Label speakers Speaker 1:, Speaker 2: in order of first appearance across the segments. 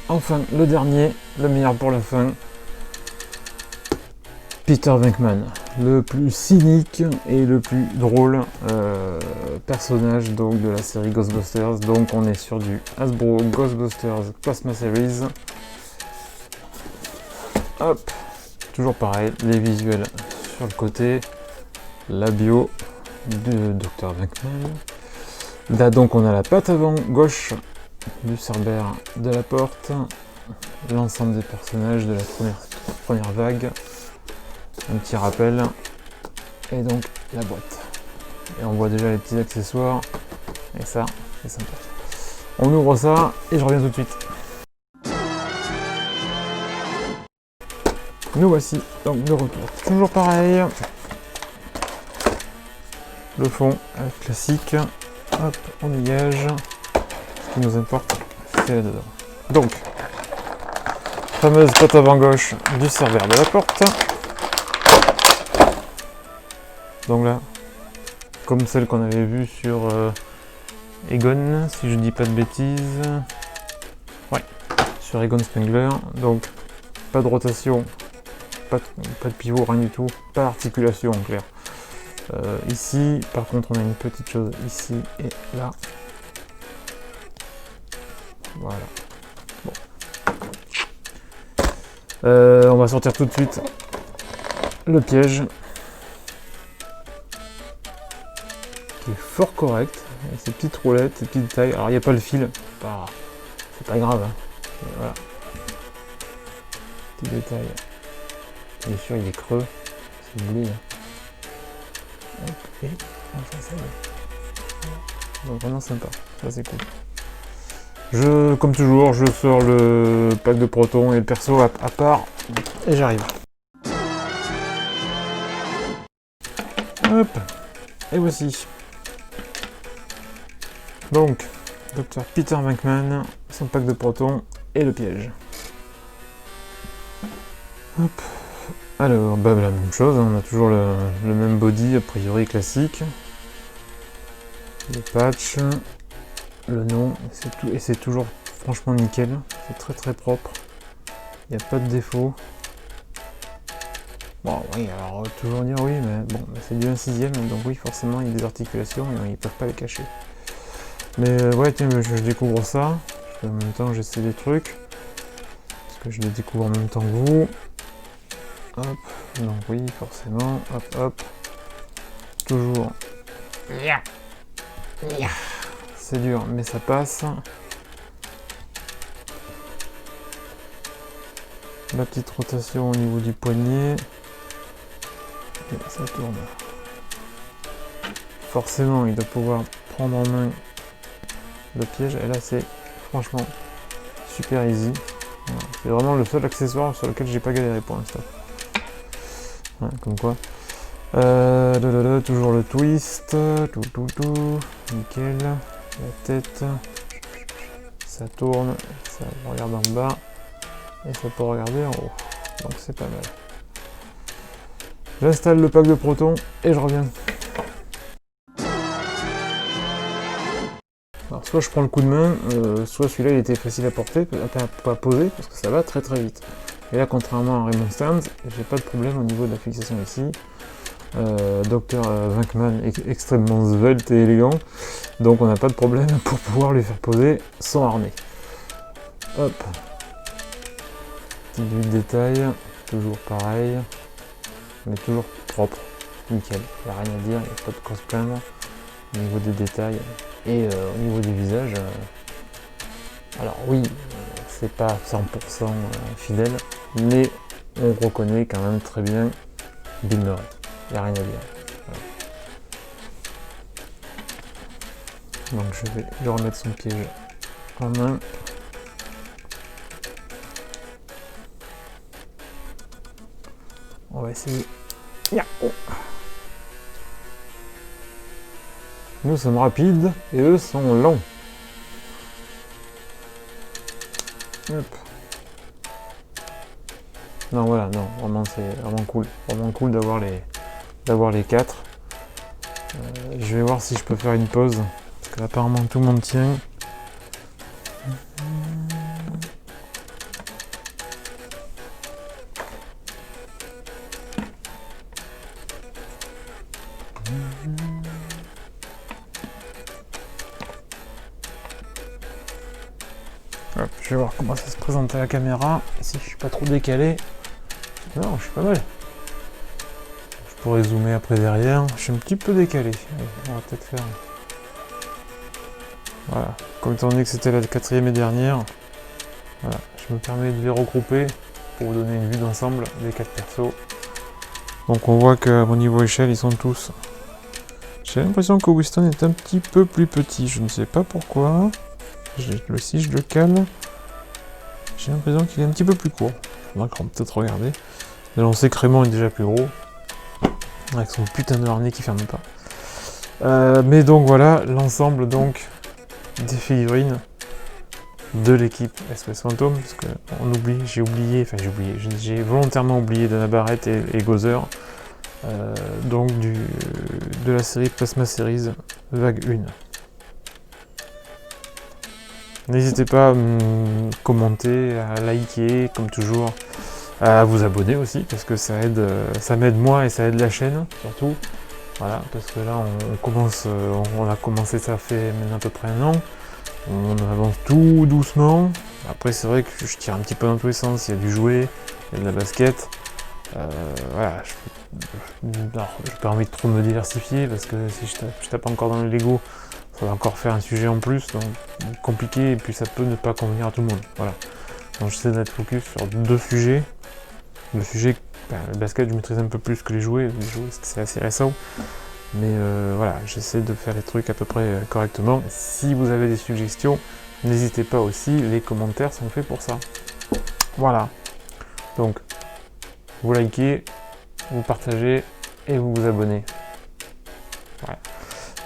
Speaker 1: enfin, le dernier, le meilleur pour la fin. Peter Venkman, le plus cynique et le plus drôle personnage donc, de la série Ghostbusters. Donc on est sur du Hasbro Ghostbusters Plasma Series. Hop, toujours pareil, les visuels sur le côté, la bio de Dr Venkman. Là donc on a la patte avant gauche du Cerbère de la porte, l'ensemble des personnages de la première vague. Un petit rappel, et donc la boîte. Et on voit déjà les petits accessoires, et ça, c'est sympa. On ouvre ça, et je reviens tout de suite. Nous voici, donc de retour. Toujours pareil. Le fond, classique. Hop, on dégage. Ce qui nous importe, c'est là-dedans. Donc, fameuse patte avant gauche du Cerbère de la porte. Donc là, comme celle qu'on avait vue sur Egon, si je dis pas de bêtises. Ouais, sur Egon Spengler. Donc, pas de rotation, pas de pivot, rien du tout, pas d'articulation en clair. Ici, par contre, on a une petite chose ici et là. Voilà. Bon. On va sortir tout de suite le piège. Qui est fort correct, avec ses petites roulettes, ses petites tailles. Alors il n'y a pas le fil, c'est pas grave. Hein. Voilà. Petit détail. Bien sûr il est creux, si vous voulez. Hop, et enfin ça y est. Donc vraiment sympa, ça c'est cool. Comme toujours, je sors le pack de protons et le perso à part, et j'arrive. Hop, et voici. Donc, Dr Peter Venkman, son pack de protons et le piège. Hop. Alors, bah la même chose, on a toujours le même body, a priori classique. Le patch, le nom, c'est tout, et c'est toujours franchement nickel. C'est très très propre. Il n'y a pas de défaut. Bon, oui, alors toujours dire oui, mais bon, c'est du 1/6, donc oui, forcément, il y a des articulations et ils peuvent pas les cacher. Mais ouais, tiens, je découvre ça. En même temps, j'essaie des trucs. Parce que je les découvre en même temps que vous. Hop, donc oui, forcément. Hop, hop. Toujours. C'est dur, mais ça passe. La petite rotation au niveau du poignet. Et ça tourne. Forcément, il doit pouvoir prendre en main le piège, et là c'est franchement super easy. Voilà. C'est vraiment le seul accessoire sur lequel j'ai pas galéré pour l'instant. Voilà, comme quoi. Toujours le twist, tout, nickel. La tête, ça tourne, ça regarde en bas et ça peut regarder en haut. Donc c'est pas mal. J'installe le pack de protons et je reviens. Alors soit je prends le coup de main, soit celui-là il était facile à porter, à poser, parce que ça va très très vite. Et là, contrairement à Raymond Stearns, j'ai pas de problème au niveau de la fixation ici. Dr Venkman est extrêmement svelte et élégant, donc on n'a pas de problème pour pouvoir lui faire poser son harnais. Hop, petit détail, toujours pareil, mais toujours propre, nickel, il n'y a rien à dire, il n'y a pas de quoi se plaindre au niveau des détails. Et au niveau du visage, alors oui, c'est pas 100% fidèle, mais on reconnaît quand même très bien Bill Murray. Il n'y a rien à dire. Voilà. Donc je vais lui remettre son piège en main. On va essayer. Nous sommes rapides et eux sont lents. Hop. Non voilà, non, vraiment c'est vraiment cool d'avoir les 4. Je vais voir si je peux faire une pause, parce qu'apparemment tout le monde tient. Hop, je vais voir comment ça se présente à la caméra, si je suis pas trop décalé. Non, je suis pas mal. Je pourrais zoomer après derrière, je suis un petit peu décalé. Allez, on va peut-être faire... Voilà, comme étant donné que c'était la 4e et dernière, voilà, je me permets de les regrouper pour vous donner une vue d'ensemble des 4 persos. Donc on voit qu'au niveau échelle, ils sont tous... J'ai l'impression que Winston est un petit peu plus petit, je ne sais pas pourquoi. Si je le cale, j'ai l'impression qu'il est un petit peu plus court. Faudra peut-être regarder. Là on sait que Raymond est déjà plus gros, avec son putain de harnais qui ferme pas. Mais donc voilà, l'ensemble donc des figurines de l'équipe SOS Fantôme, parce que j'ai volontairement oublié Dana Barrett et Gozer, donc de la série Plasma Series vague 1. N'hésitez pas à commenter, à liker, comme toujours, à vous abonner aussi, parce que ça m'aide moi et ça aide la chaîne, surtout. Voilà, parce que là, on a commencé, ça fait maintenant à peu près 1 an. On avance tout doucement. Après, c'est vrai que je tire un petit peu dans tous les sens. Il y a du jouet, il y a de la basket. Voilà, j'ai pas envie de trop me diversifier, parce que si je tape encore dans le Lego, ça va encore faire un sujet en plus, donc compliqué, et puis ça peut ne pas convenir à tout le monde. Voilà. Donc j'essaie d'être focus sur 2 sujets. Le sujet, le basket, je maîtrise un peu plus que les jouets c'est assez récent. Mais voilà, j'essaie de faire les trucs à peu près correctement. Si vous avez des suggestions, n'hésitez pas aussi, les commentaires sont faits pour ça. Voilà. Donc, vous likez, vous partagez et vous vous abonnez. Voilà.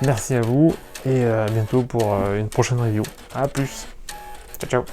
Speaker 1: Merci à vous et à bientôt pour une prochaine review. A plus. Ciao ciao.